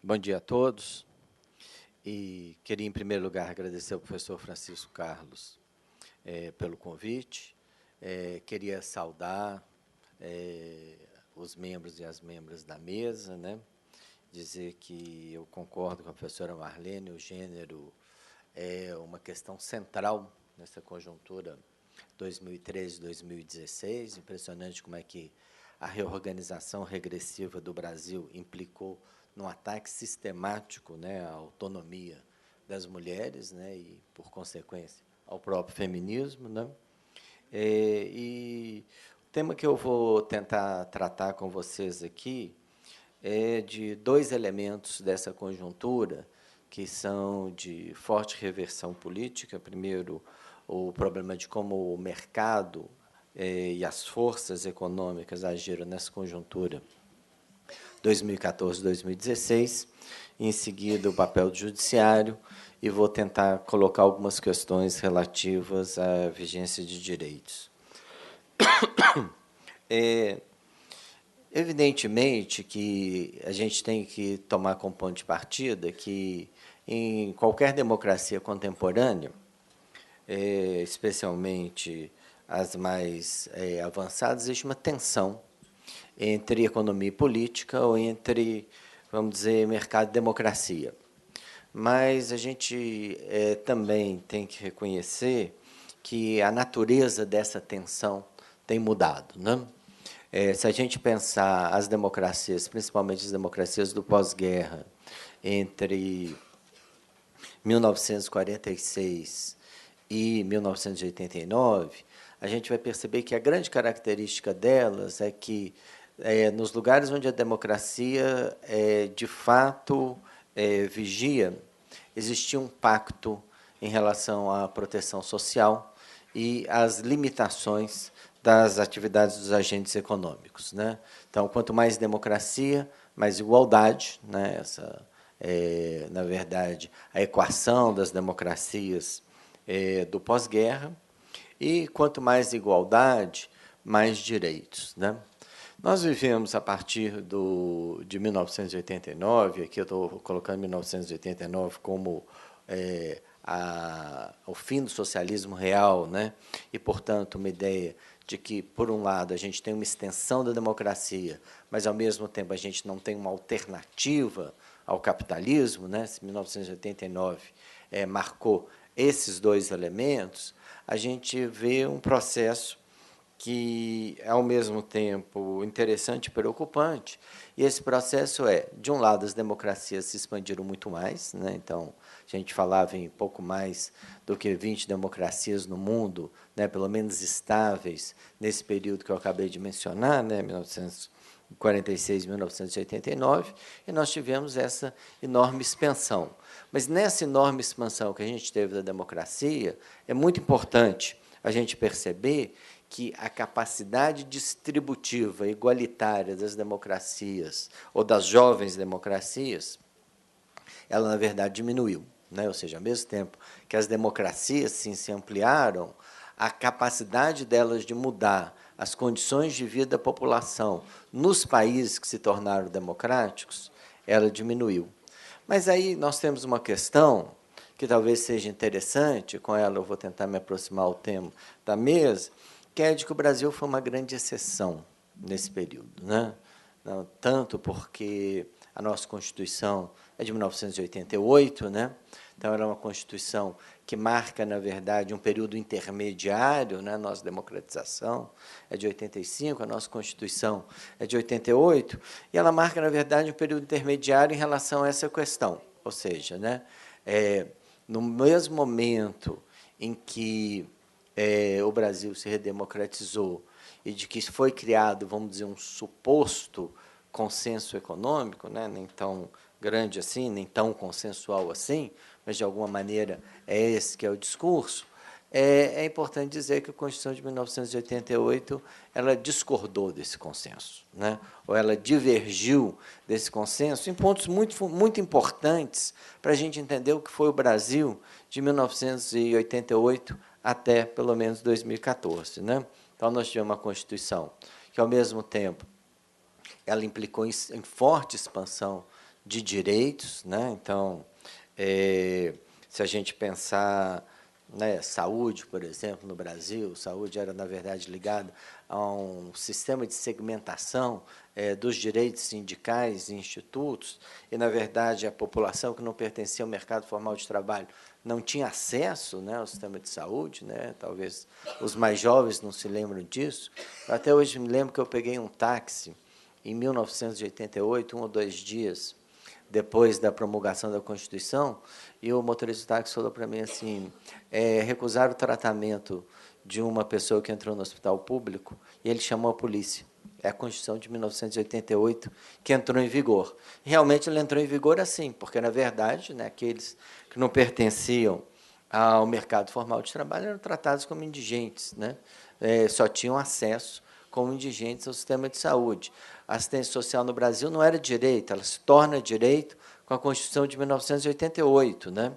Bom dia a todos. E queria, em primeiro lugar, agradecer ao professor Francisco Carlos pelo convite. Queria saudar os membros e as membras da mesa, né? Dizer que eu concordo com a professora Marlene, o gênero é uma questão central nessa conjuntura 2013-2016. Impressionante como é que a reorganização regressiva do Brasil implicou num ataque sistemático, né, à autonomia das mulheres, né, e, por consequência, ao próprio feminismo, né? E o tema que eu vou tentar tratar com vocês aqui é de dois elementos dessa conjuntura que são de forte reversão política. Primeiro, o problema de como o mercado e as forças econômicas agiram nessa conjuntura 2014-2016, em seguida o papel do judiciário, e vou tentar colocar algumas questões relativas à vigência de direitos. Evidentemente que a gente tem que tomar como ponto de partida que, em qualquer democracia contemporânea, especialmente as mais avançadas, existe uma tensão entre economia e política, ou entre, vamos dizer, mercado e democracia. Mas a gente também tem que reconhecer que a natureza dessa tensão tem mudado, né? Se a gente pensar as democracias, principalmente as democracias do pós-guerra, entre 1946 e 1989, a gente vai perceber que a grande característica delas é que, nos lugares onde a democracia, de fato, vigia, existia um pacto em relação à proteção social e às limitações das atividades dos agentes econômicos, né? Então, quanto mais democracia, mais igualdade, né? Essa na verdade, a equação das democracias do pós-guerra, e quanto mais igualdade, mais direitos, né? Nós vivemos, a partir de 1989, aqui eu estou colocando 1989 como o fim do socialismo real, né? E, portanto, uma ideia de que, por um lado, a gente tem uma extensão da democracia, mas, ao mesmo tempo, a gente não tem uma alternativa ao capitalismo, né? Se 1989 marcou esses dois elementos, a gente vê um processo que é, ao mesmo tempo, interessante e preocupante. E esse processo de um lado, as democracias se expandiram muito mais, né? Então, a gente falava em pouco mais do que 20 democracias no mundo, né, pelo menos estáveis, nesse período que eu acabei de mencionar, né, 1946, 1989, e nós tivemos essa enorme expansão. Mas, nessa enorme expansão que a gente teve da democracia, é muito importante a gente perceber que a capacidade distributiva igualitária das democracias, ou das jovens democracias, ela, na verdade, diminuiu, né? Ou seja, ao mesmo tempo que as democracias se ampliaram, a capacidade delas de mudar as condições de vida da população nos países que se tornaram democráticos, ela diminuiu. Mas aí nós temos uma questão que talvez seja interessante, com ela eu vou tentar me aproximar ao tema da mesa, que é de que o Brasil foi uma grande exceção nesse período, né? Não, tanto porque a nossa Constituição é de 1988, né? Então, era uma Constituição que marca, na verdade, um período intermediário, né? A nossa democratização é de 85, a nossa Constituição é de 88, e ela marca, na verdade, um período intermediário em relação a essa questão. Ou seja, né? No mesmo momento em que o Brasil se redemocratizou e de que foi criado, vamos dizer, um suposto consenso econômico, né, nem tão grande assim, nem tão consensual assim, mas, de alguma maneira, é esse que é o discurso, é importante dizer que a Constituição de 1988 ela discordou desse consenso, né, ou ela divergiu desse consenso em pontos muito importantes para a gente entender o que foi o Brasil de 1988 até, pelo menos, 2014. Né? Então, nós tivemos uma Constituição que, ao mesmo tempo, ela implicou em forte expansão de direitos, né? Então, se a gente pensar, né, saúde, por exemplo, no Brasil, saúde era, na verdade, ligada a um sistema de segmentação dos direitos sindicais e institutos, e, na verdade, a população que não pertencia ao mercado formal de trabalho não tinha acesso, né, ao sistema de saúde, né? Talvez os mais jovens não se lembram disso. Até hoje me lembro que eu peguei um táxi em 1988, 1 ou 2 dias depois da promulgação da Constituição, e o motorista do táxi falou para mim assim, recusar o tratamento de uma pessoa que entrou no hospital público, e ele chamou a polícia. É a Constituição de 1988 que entrou em vigor. Realmente, ela entrou em vigor assim, porque, na verdade, né, aqueles que não pertenciam ao mercado formal de trabalho eram tratados como indigentes, né? Só tinham acesso como indigentes ao sistema de saúde. A assistência social no Brasil não era direito, ela se torna direito com a Constituição de 1988, né?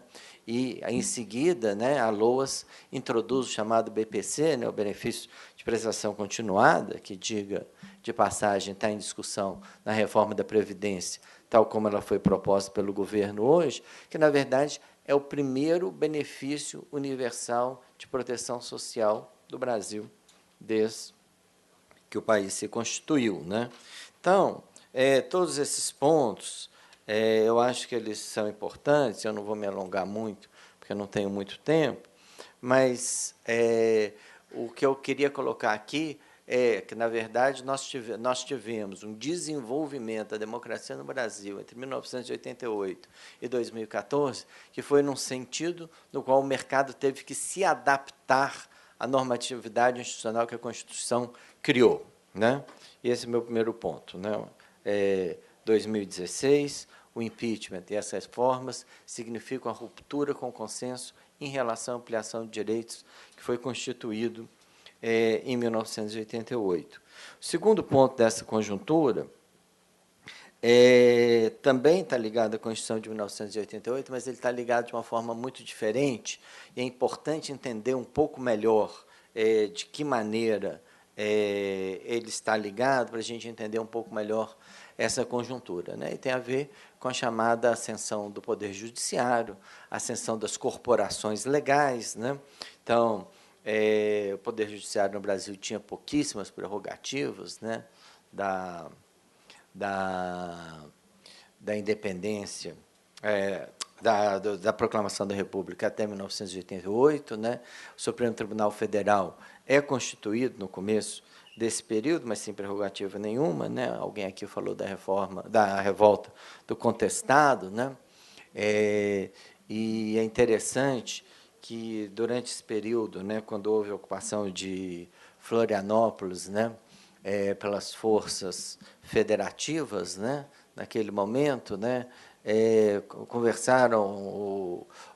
E, em seguida, né, a LOAS introduz o chamado BPC, né, o benefício de prestação continuada, que, diga de passagem, está em discussão na reforma da Previdência, tal como ela foi proposta pelo governo hoje, que, na verdade, é o primeiro benefício universal de proteção social do Brasil, desde que o país se constituiu, né? Então, todos esses pontos, eu acho que eles são importantes, eu não vou me alongar muito, porque eu não tenho muito tempo, mas o que eu queria colocar aqui é que, na verdade, nós tivemos um desenvolvimento da democracia no Brasil entre 1988 e 2014, que foi num sentido no qual o mercado teve que se adaptar à normatividade institucional que a Constituição criou, né? E esse é o meu primeiro ponto, né? 2016, o impeachment e essas reformas significam a ruptura com o consenso em relação à ampliação de direitos que foi constituído em 1988. O segundo ponto dessa conjuntura também está ligado à Constituição de 1988, mas ele está ligado de uma forma muito diferente, e é importante entender um pouco melhor de que maneira ele está ligado, para a gente entender um pouco melhor essa conjuntura, né? E tem a ver com a chamada ascensão do Poder Judiciário, a ascensão das corporações legais, né? Então, o Poder Judiciário no Brasil tinha pouquíssimas prerrogativas, né, da independência, da proclamação da República até 1988, né? O Supremo Tribunal Federal é constituído no começo desse período, mas sem prerrogativa nenhuma, né? Alguém aqui falou da reforma, da revolta do contestado, né? E é interessante que, durante esse período, né, quando houve a ocupação de Florianópolis, né, pelas forças federativas, né, naquele momento, né, conversaram,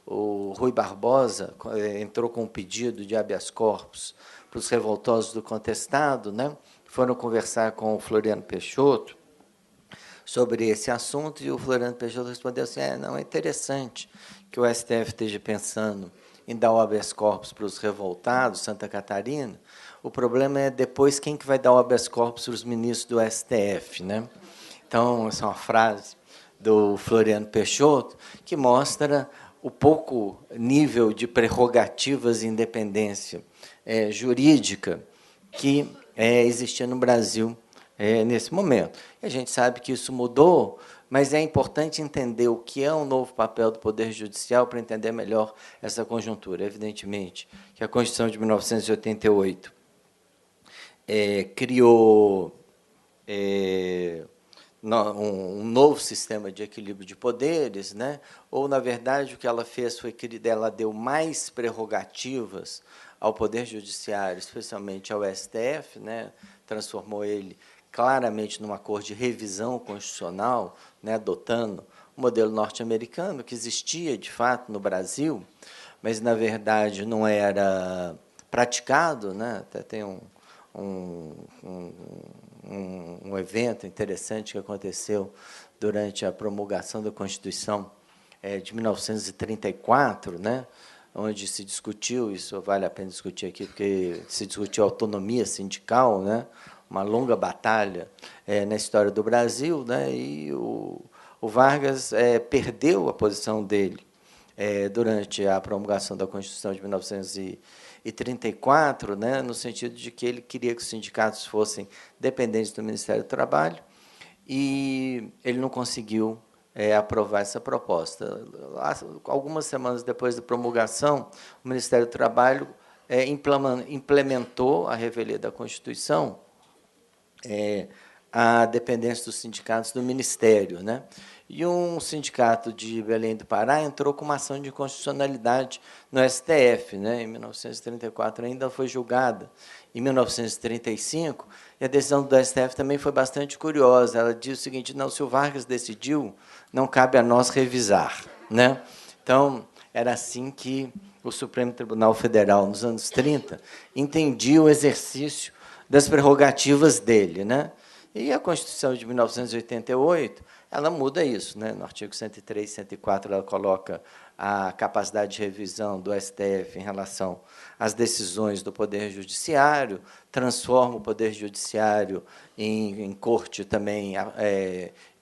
o Rui Barbosa entrou com um pedido de habeas corpus para os revoltosos do contestado, né, foram conversar com o Floriano Peixoto sobre esse assunto, e o Floriano Peixoto respondeu assim, não, é interessante que o STF esteja pensando em dar o habeas corpus para os revoltados, Santa Catarina, o problema é depois quem que vai dar o habeas corpus para os ministros do STF, né? Então, essa é uma frase do Floriano Peixoto que mostra o pouco nível de prerrogativas e independência jurídica que existia no Brasil nesse momento. E a gente sabe que isso mudou, mas é importante entender o que é um novo papel do Poder Judicial para entender melhor essa conjuntura. Evidentemente que a Constituição de 1988 criou um novo sistema de equilíbrio de poderes, né? Ou, na verdade, o que ela fez foi que ela deu mais prerrogativas ao Poder Judiciário, especialmente ao STF, né? Transformou ele claramente numa corte de revisão constitucional, né? Adotando o modelo norte-americano, que existia, de fato, no Brasil, mas, na verdade, não era praticado, né? Até tem um evento interessante que aconteceu durante a promulgação da Constituição de 1934, né, onde se discutiu, isso vale a pena discutir aqui, porque se discutiu a autonomia sindical, né, uma longa batalha na história do Brasil, né, e o o Vargas perdeu a posição dele durante a promulgação da Constituição de 1934, né, no sentido de que ele queria que os sindicatos fossem dependentes do Ministério do Trabalho, e ele não conseguiu aprovar essa proposta. Algumas semanas depois da promulgação, o Ministério do Trabalho implementou a revelia da Constituição a dependência dos sindicatos do Ministério, né? E um sindicato de Belém do Pará entrou com uma ação de inconstitucionalidade no STF, né? Em 1934 ainda foi julgada. Em 1935, e a decisão do STF também foi bastante curiosa. Ela diz o seguinte: não, se o Vargas decidiu, não cabe a nós revisar, né? Então, era assim que o Supremo Tribunal Federal, nos anos 30, entendia o exercício das prerrogativas dele, né? E a Constituição de 1988, ela muda isso, né? No artigo 103 e 104, ela coloca a capacidade de revisão do STF em relação às decisões do Poder Judiciário, transforma o Poder Judiciário em corte também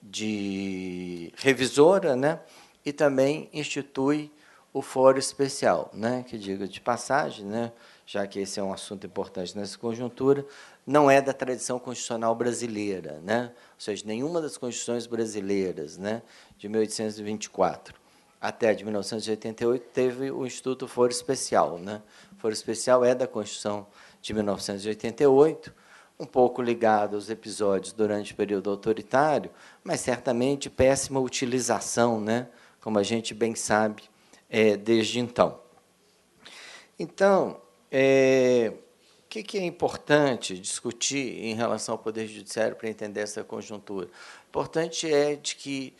de revisora, né? E também institui o fórum especial, né? Que, diga de passagem, né? Já que esse é um assunto importante nessa conjuntura, não é da tradição constitucional brasileira, né? Ou seja, nenhuma das constituições brasileiras, né, de 1824 até de 1988 teve o Instituto Foro Especial, né? O Foro Especial é da Constituição de 1988, um pouco ligado aos episódios durante o período autoritário, mas certamente péssima utilização, né? Como a gente bem sabe, desde então. Então, o que é importante discutir em relação ao Poder Judiciário para entender essa conjuntura? O importante é de que,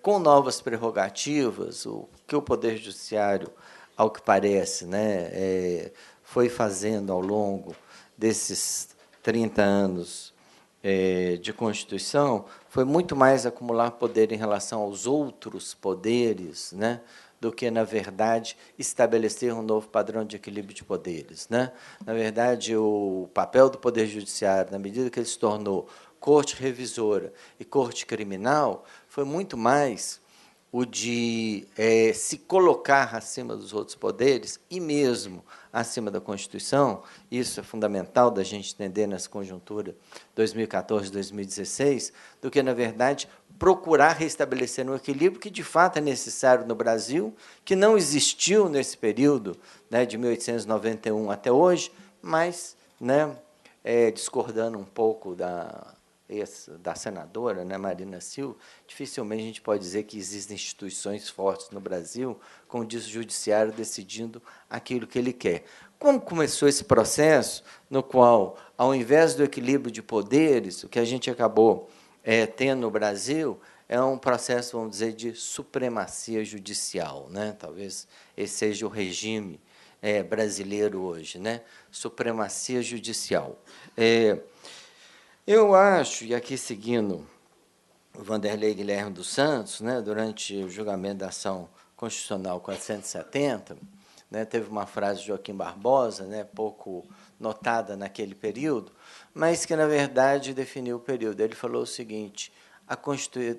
com novas prerrogativas, o que o Poder Judiciário, ao que parece, né, foi fazendo ao longo desses 30 anos de Constituição, foi muito mais acumular poder em relação aos outros poderes, né, do que, na verdade, estabelecer um novo padrão de equilíbrio de poderes, né? Na verdade, o papel do Poder Judiciário, na medida que ele se tornou corte revisora e corte criminal, foi muito mais o de se colocar acima dos outros poderes e mesmo acima da Constituição. Isso é fundamental da gente entender nessa conjuntura 2014-2016, do que, na verdade, procurar restabelecer um equilíbrio que, de fato, é necessário no Brasil, que não existiu nesse período, né, de 1891 até hoje, mas, né, discordando um pouco da senadora, né, Marina Silva, dificilmente a gente pode dizer que existem instituições fortes no Brasil, com o judiciário decidindo aquilo que ele quer. Como começou esse processo, no qual, ao invés do equilíbrio de poderes, o que a gente acabou tendo no Brasil é um processo, vamos dizer, de supremacia judicial, né? Talvez esse seja o regime brasileiro hoje, né? Supremacia judicial. Eu acho, e aqui seguindo o Vanderlei Guilherme dos Santos, né, durante o julgamento da ação constitucional 470, né, teve uma frase de Joaquim Barbosa, né, pouco notada naquele período, mas que, na verdade, definiu o período. Ele falou o seguinte,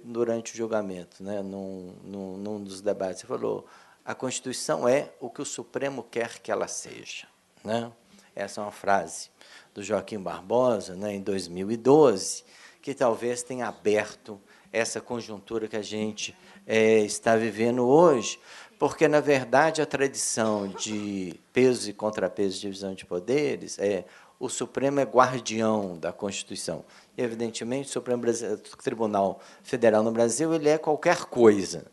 durante o julgamento, né, num dos debates, ele falou: a Constituição é o que o Supremo quer que ela seja, né? Essa é uma frase do Joaquim Barbosa, né, em 2012, que talvez tenha aberto essa conjuntura que a gente está vivendo hoje, porque, na verdade, a tradição de pesos e contrapesos de divisão de poderes o Supremo é guardião da Constituição. E, evidentemente, o Supremo Tribunal Federal no Brasil ele é qualquer coisa,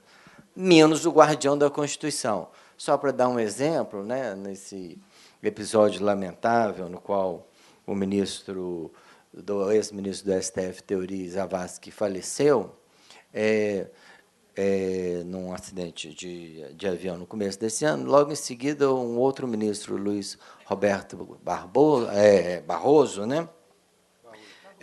menos o guardião da Constituição. Só para dar um exemplo, né, nesse episódio lamentável no qual o ex-ministro do STF, Teori Zavascki, faleceu num acidente de avião no começo desse ano. Logo em seguida, um outro ministro, Luiz Roberto Barroso, né?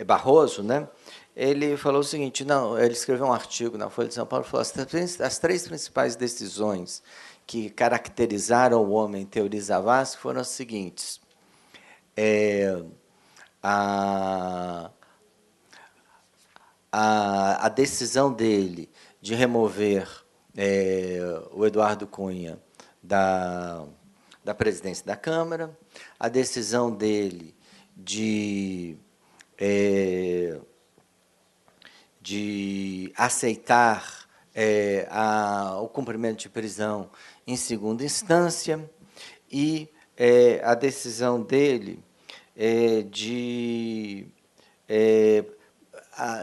Barroso, né? Ele falou o seguinte, não, ele escreveu um artigo na Folha de São Paulo, falou: as três principais decisões que caracterizaram o homem Teori Zavascki foram as seguintes: a a decisão dele de remover o Eduardo Cunha da presidência da Câmara, a decisão dele de aceitar o cumprimento de prisão em segunda instância e a decisão dele de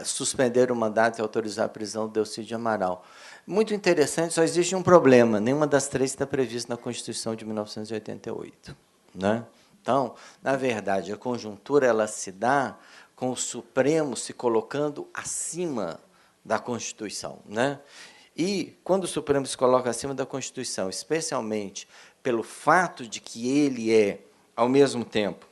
suspender o mandato e autorizar a prisão de Elcídio Amaral. Muito interessante, só existe um problema, nenhuma das três está prevista na Constituição de 1988. Né? Então, na verdade, a conjuntura ela se dá com o Supremo se colocando acima da Constituição. Né? E, quando o Supremo se coloca acima da Constituição, especialmente pelo fato de que ele é, ao mesmo tempo,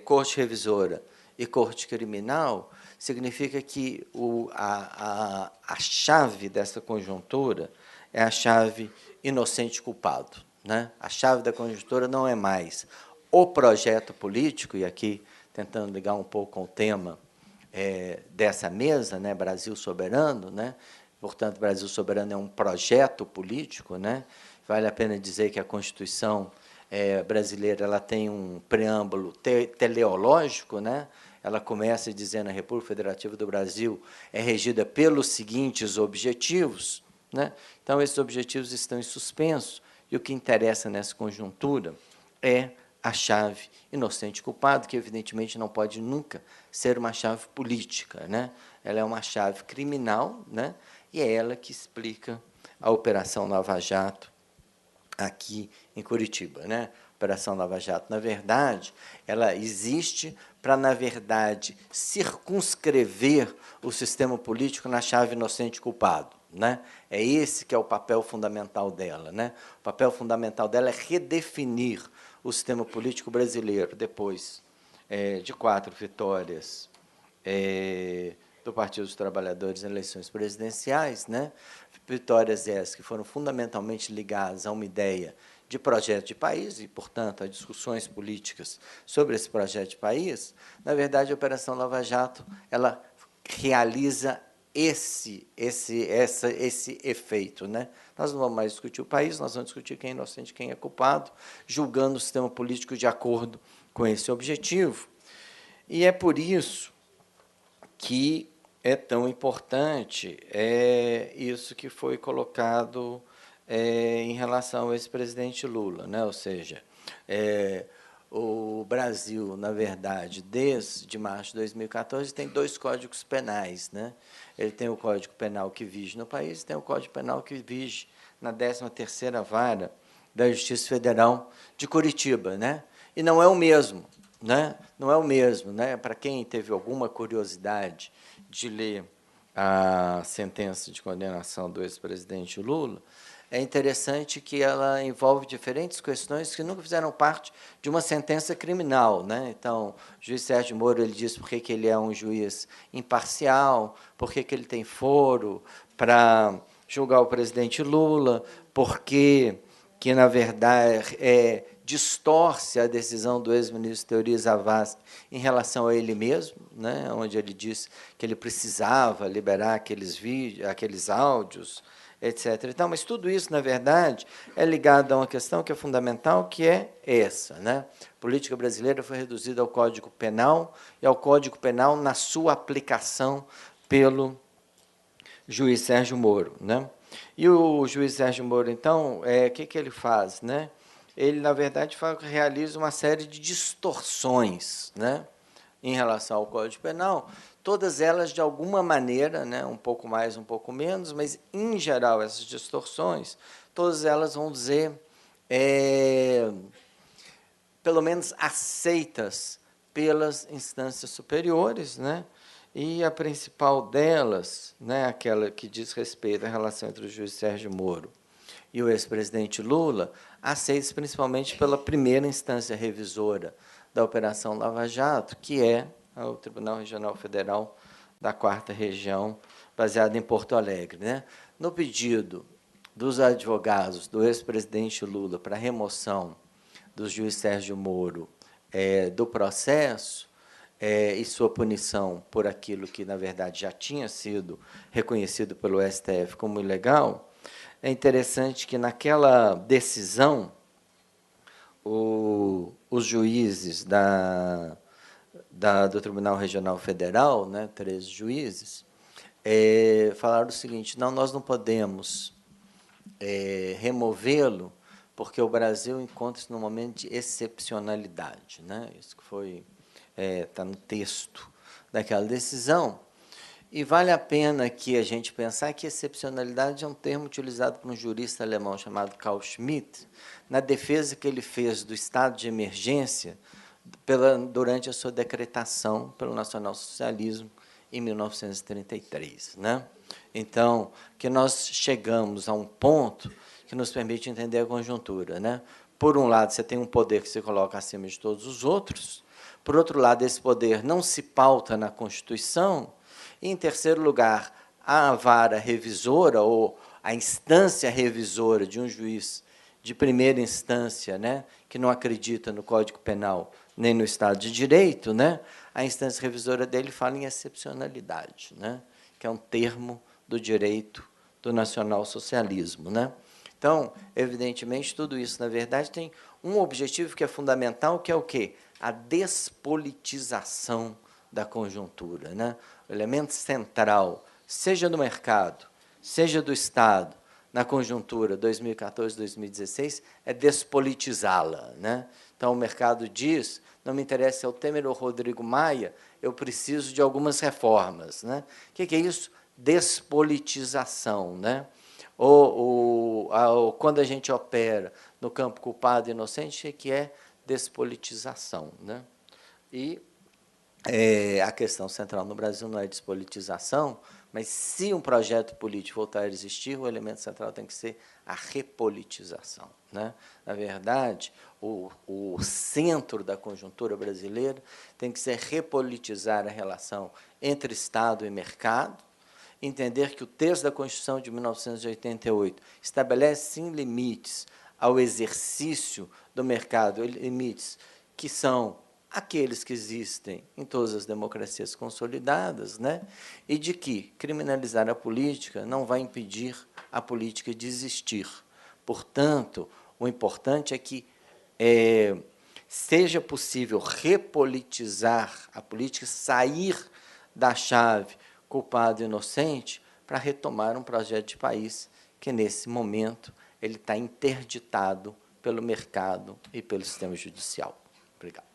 Corte Revisora e Corte Criminal, significa que a chave dessa conjuntura é a chave inocente-culpado. Né? A chave da conjuntura não é mais o projeto político, e aqui tentando ligar um pouco com o tema dessa mesa, né? Brasil Soberano, né? Portanto, Brasil Soberano é um projeto político. Né? Vale a pena dizer que a Constituição brasileira ela tem um preâmbulo teleológico, né? Ela começa dizendo a República Federativa do Brasil é regida pelos seguintes objetivos. Né? Então, esses objetivos estão em suspenso, e o que interessa nessa conjuntura é a chave inocente-culpado, que, evidentemente, não pode nunca ser uma chave política. Né? Ela é uma chave criminal, né? E é ela que explica a Operação Lava Jato aqui em Curitiba. Né? A Operação Lava Jato, na verdade, ela existe para, na verdade, circunscrever o sistema político na chave inocente-culpado. Né? É esse que é o papel fundamental dela. Né? O papel fundamental dela é redefinir o sistema político brasileiro, depois de 4 vitórias do Partido dos Trabalhadores em eleições presidenciais, né? Vitórias essas que foram fundamentalmente ligadas a uma ideia de projeto de país e, portanto, a discussões políticas sobre esse projeto de país. Na verdade, a Operação Lava Jato ela realiza esse efeito. Né? Nós não vamos mais discutir o país, nós vamos discutir quem é inocente e quem é culpado, julgando o sistema político de acordo com esse objetivo. E é por isso que é tão importante isso que foi colocado em relação ao ex-presidente Lula. Né? Ou seja, o Brasil, na verdade, desde março de 2014, tem 2 códigos penais. Né? Ele tem o Código Penal que vige no país e tem o Código Penal que vige na 13ª Vara da Justiça Federal de Curitiba. Né? E não é o mesmo. Né? Não é o mesmo. Né? Para quem teve alguma curiosidade de ler a sentença de condenação do ex-presidente Lula, é interessante que ela envolve diferentes questões que nunca fizeram parte de uma sentença criminal. Né? Então, o juiz Sérgio Moro ele diz por que ele é um juiz imparcial, por que ele tem foro para julgar o presidente Lula, porque que, na verdade, distorce a decisão do ex-ministro Teori Zavascki em relação a ele mesmo, né, onde ele disse que ele precisava liberar aqueles vídeos, aqueles áudios, etc. Então, mas tudo isso, na verdade, é ligado a uma questão que é fundamental, que é essa. Né? A política brasileira foi reduzida ao Código Penal e ao Código Penal na sua aplicação pelo juiz Sérgio Moro. Né? E o juiz Sérgio Moro, então, o que ele faz? Né? Ele, na verdade, realiza uma série de distorções, né, em relação ao Código Penal, todas elas, de alguma maneira, né, um pouco mais, um pouco menos, mas, em geral, essas distorções, todas elas vão dizer, pelo menos, aceitas pelas instâncias superiores, né, e a principal delas, né, aquela que diz respeito à relação entre o juiz Sérgio Moro e o ex-presidente Lula, aceitos principalmente pela primeira instância revisora da Operação Lava Jato, que é o Tribunal Regional Federal da 4ª Região, baseado em Porto Alegre. Né? No pedido dos advogados do ex-presidente Lula para a remoção do juiz Sérgio Moro do processo, e sua punição por aquilo que, na verdade, já tinha sido reconhecido pelo STF como ilegal, é interessante que, naquela decisão, os juízes do Tribunal Regional Federal, né, 13 juízes, falaram o seguinte: não, nós não podemos removê-lo, porque o Brasil encontra-se num momento de excepcionalidade, né? Isso que foi está no texto daquela decisão. E vale a pena que a gente pensar que excepcionalidade é um termo utilizado por um jurista alemão chamado Carl Schmitt, na defesa que ele fez do estado de emergência durante a sua decretação pelo nacionalsocialismo em 1933, né? Então, que nós chegamos a um ponto que nos permite entender a conjuntura, né? Por um lado, você tem um poder que se coloca acima de todos os outros. Por outro lado, esse poder não se pauta na Constituição. E, em terceiro lugar, a vara revisora, ou a instância revisora de um juiz de primeira instância, né, que não acredita no Código Penal nem no Estado de Direito, né, a instância revisora dele fala em excepcionalidade, né, que é um termo do direito do nacionalsocialismo, né? Então, evidentemente, tudo isso, na verdade, tem um objetivo que é fundamental, que é o quê? A despolitização da conjuntura, né? O elemento central, seja do mercado, seja do Estado, na conjuntura 2014-2016, é despolitizá-la, né? Então, o mercado diz, não me interessa se é o Temer ou o Rodrigo Maia, eu preciso de algumas reformas, né? O que é isso? Despolitização, né? Quando a gente opera no campo culpado e inocente, que é despolitização, né? E a questão central no Brasil não é despolitização, mas se um projeto político voltar a existir, o elemento central tem que ser a repolitização, né? Na verdade, o centro da conjuntura brasileira tem que ser repolitizar a relação entre Estado e mercado, entender que o texto da Constituição de 1988 estabelece, sim, limites ao exercício do mercado, limites que são aqueles que existem em todas as democracias consolidadas, né? E de que criminalizar a política não vai impedir a política de existir. Portanto, o importante é que seja possível repolitizar a política, sair da chave culpado e inocente, para retomar um projeto de país que, nesse momento, ele está interditado pelo mercado e pelo sistema judicial. Obrigado.